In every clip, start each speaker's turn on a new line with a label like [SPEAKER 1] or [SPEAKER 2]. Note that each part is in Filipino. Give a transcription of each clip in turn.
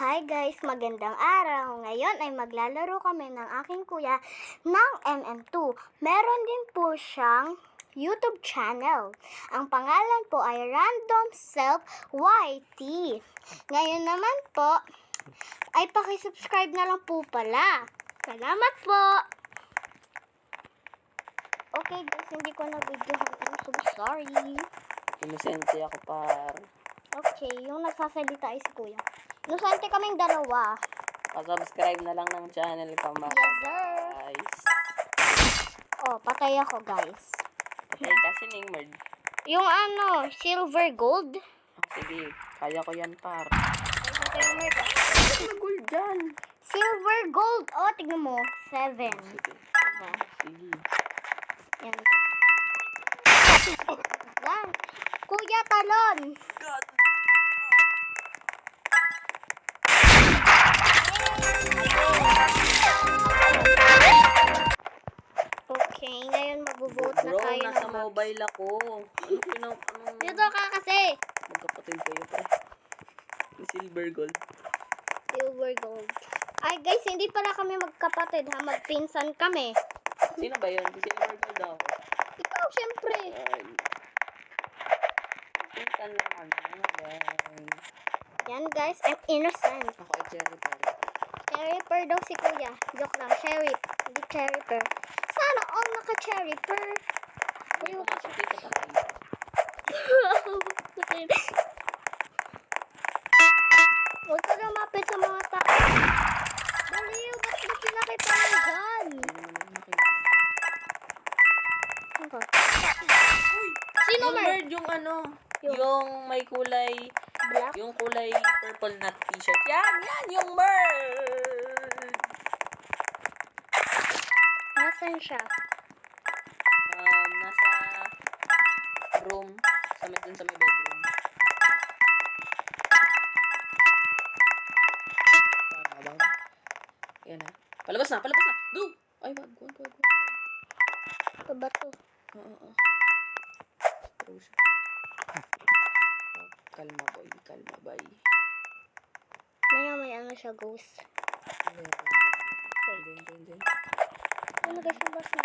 [SPEAKER 1] Hi guys, magandang araw. Ngayon ay maglalaro kami ng aking kuya ng MM2. Meron din po siyang YouTube channel. Ang pangalan po ay Random Self YT. Ngayon naman po ay paki-subscribe na lang po pala. Salamat po. Okay guys, hindi ko na videohan. I'm so sorry.
[SPEAKER 2] Inosente ako par.
[SPEAKER 1] Okay, yung nagsasalita ay si kuya. Inosente kaming dalawa.
[SPEAKER 2] Pa-subscribe na lang ng channel ko mga
[SPEAKER 1] Yes, sir.
[SPEAKER 2] guys.
[SPEAKER 1] Oh, patay ako guys.
[SPEAKER 2] Okay, kasi Ningmerd.
[SPEAKER 1] Yung silver gold.
[SPEAKER 2] Sige, kaya ko yan par.
[SPEAKER 1] Silver
[SPEAKER 2] Ano gold dyan?
[SPEAKER 1] gold. Oh, tignan mo. 7.
[SPEAKER 2] Sige.
[SPEAKER 1] Diba?
[SPEAKER 2] Sige.
[SPEAKER 1] Yan. Yan. Kuya, talon.
[SPEAKER 2] God.
[SPEAKER 1] Okay, ngayon magbo-vote na
[SPEAKER 2] Bro,
[SPEAKER 1] tayo
[SPEAKER 2] nasa
[SPEAKER 1] ng
[SPEAKER 2] mobile ako. Anong
[SPEAKER 1] Dito ka kasi.
[SPEAKER 2] magkapatid kayo pa? Silver gold.
[SPEAKER 1] Silver gold. Ay guys, hindi pala kami magkapatid ha. Magpinsan kami.
[SPEAKER 2] Sino ba yun? Silver gold ako.
[SPEAKER 1] Ikaw, syempre.
[SPEAKER 2] Ay. Pinsan lang kami. Guys.
[SPEAKER 1] Yan guys, I'm innocent.
[SPEAKER 2] Ako ay cherry par.
[SPEAKER 1] Cherry pear daw si kuya. Joke lang, cherry. Hindi cherry pear. Sana all naka-cherry pear.
[SPEAKER 2] Hindi ko masok dito patay.
[SPEAKER 1] Huwag ka lumapit sa mga tao. Baliw, ba't mo pinakita mo dyan?
[SPEAKER 2] Hindi naman ako nakita.
[SPEAKER 1] Ano? Sino
[SPEAKER 2] Yung
[SPEAKER 1] mer?
[SPEAKER 2] bird, yung may kulay,
[SPEAKER 1] Black?
[SPEAKER 2] yung kulay purple na t-shirt. Yan, yung bird!
[SPEAKER 1] Nasaan siya?
[SPEAKER 2] Nasa room, dun sa may bedroom. Parang abang. Yan na. Palabas na! Go! Ay, wag.
[SPEAKER 1] Ito ba to?
[SPEAKER 2] Oo. Throw siya. Kalma boy.
[SPEAKER 1] May siya, ghost.
[SPEAKER 2] Din.
[SPEAKER 1] Ano guys, yung bus na?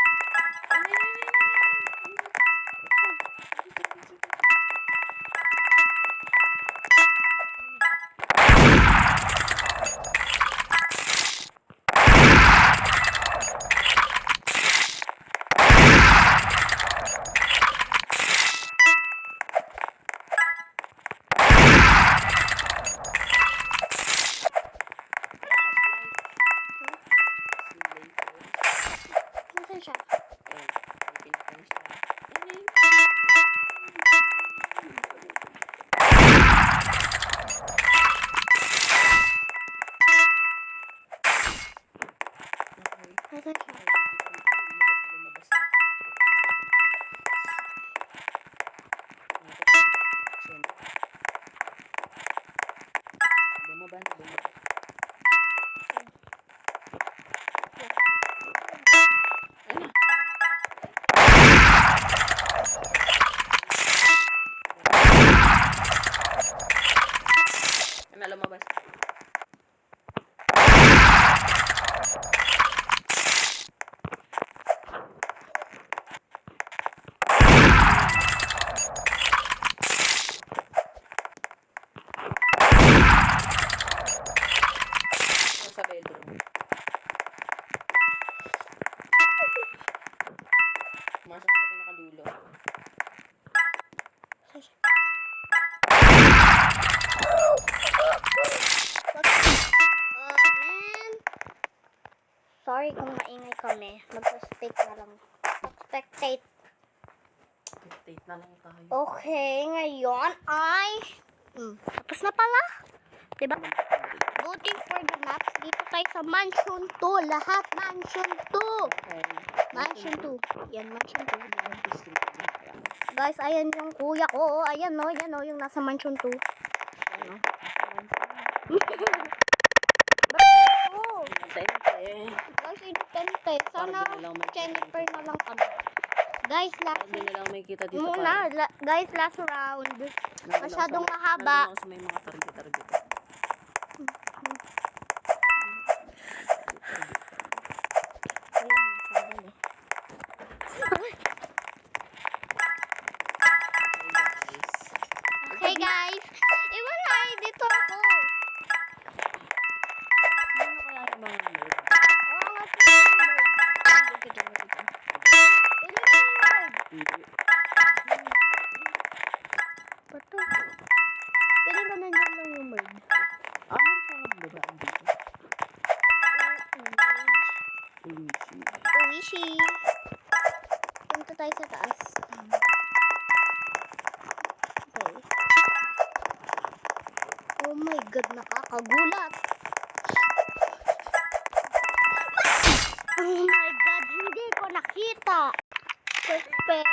[SPEAKER 1] Nasaan siya? Nasaan siya?
[SPEAKER 2] Bumaba. Lumabas. Sa bedroom. Masok sa pinakadulo.
[SPEAKER 1] Nasaan siya? Man. Sorry kung maingay kami. Mag-spectate na lang. Spectate.
[SPEAKER 2] Date na lang tayo.
[SPEAKER 1] Okay, ngayon ay... tapos na pala. Diba? Voting for the maps. Dito tayo sa Mansion 2. Lahat Mansion 2.
[SPEAKER 2] Okay.
[SPEAKER 1] Mansion 2. Yan, Mansion 2. Guys, ayan yung kuya ko. Ayan no, yan no, yung nasa Mansion 2. Ayan no. Oh, guys, inutente. Sana Jennifer na lang kami. Guys, last
[SPEAKER 2] Hindi na lang may kita dito.
[SPEAKER 1] muna. Guys, last round. Masyadong mahaba.
[SPEAKER 2] Nandun ako sa may mga target.
[SPEAKER 1] Nandito ako.
[SPEAKER 2] Sino kaya yung mga nerd?
[SPEAKER 1] Oo nga, si Bird. Dito, dito, dito. Pili ka ng Bird.
[SPEAKER 2] Hindi.
[SPEAKER 1] Bato. Pili ka na dyan lang yung Bird.
[SPEAKER 2] Meron ka nga babaan dito. Uwishi.
[SPEAKER 1] Uwishi. Punta tayo sa taas. Okay. Oh my God, nakakagulat. Oh my God, hindi ko nakita. Suspect.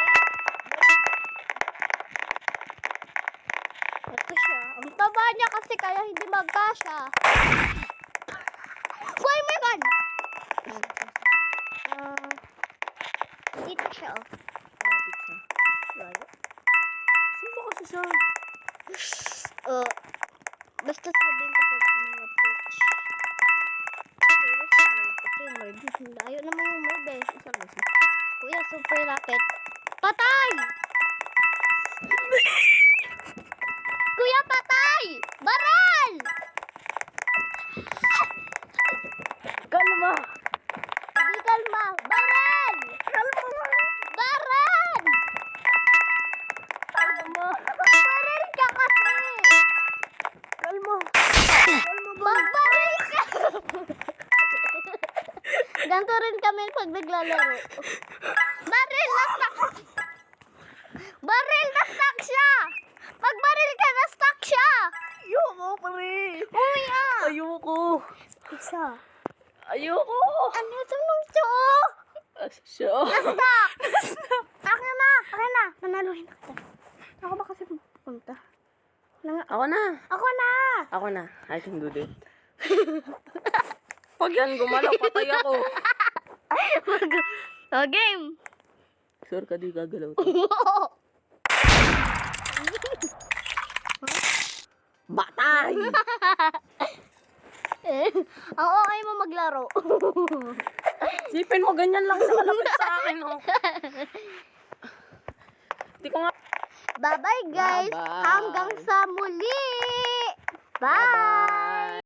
[SPEAKER 1] Ito siya. Ang taba niya kasi kaya hindi magkasya. Why my God? Dito siya.
[SPEAKER 2] Malapit siya.
[SPEAKER 1] Lalo.
[SPEAKER 2] Sino kasi siya?
[SPEAKER 1] Basta sabihin ko pag mga pitch. Okay, where's the bird? Okay, bird. Layo naman yung bird eh.
[SPEAKER 2] Saan na siya?
[SPEAKER 1] Kuya, super rapid. Patay! Kuya, patay! Baral!
[SPEAKER 2] Kalma!
[SPEAKER 1] Hindi kalma. Baral!
[SPEAKER 2] Kalma!
[SPEAKER 1] Baral!
[SPEAKER 2] Kalma!
[SPEAKER 1] Baral ka kasi!
[SPEAKER 2] Kalma! Kalma ba?
[SPEAKER 1] Magbaril ka! Ganto rin kami pag naglalaro. Baril na stuck! Baril na stuck siya! Pag baril ka na stuck siya!
[SPEAKER 2] Ayoko, pare!
[SPEAKER 1] Kuya!
[SPEAKER 2] Ayoko!
[SPEAKER 1] Isa.
[SPEAKER 2] Ayoko!
[SPEAKER 1] Ano ito nung siya?
[SPEAKER 2] Asa siya?
[SPEAKER 1] Stuck! Akin na! Akin na! Nanaluhin na kita. Ako ba kasi pupunta?
[SPEAKER 2] Ako na!
[SPEAKER 1] Ako na!
[SPEAKER 2] Ako na. I can do this. Pag yan gumalaw, patay ako.
[SPEAKER 1] O, game!
[SPEAKER 2] Sure ka di gagalaw to? Batay!
[SPEAKER 1] Ang okay mo maglaro.
[SPEAKER 2] Sipin mo, ganyan lang sa kalapit sa akin, oh. Di ko nga...
[SPEAKER 1] Bye-bye guys!
[SPEAKER 2] Bye-bye.
[SPEAKER 1] Hanggang sa muli! Bye!
[SPEAKER 2] Bye-bye.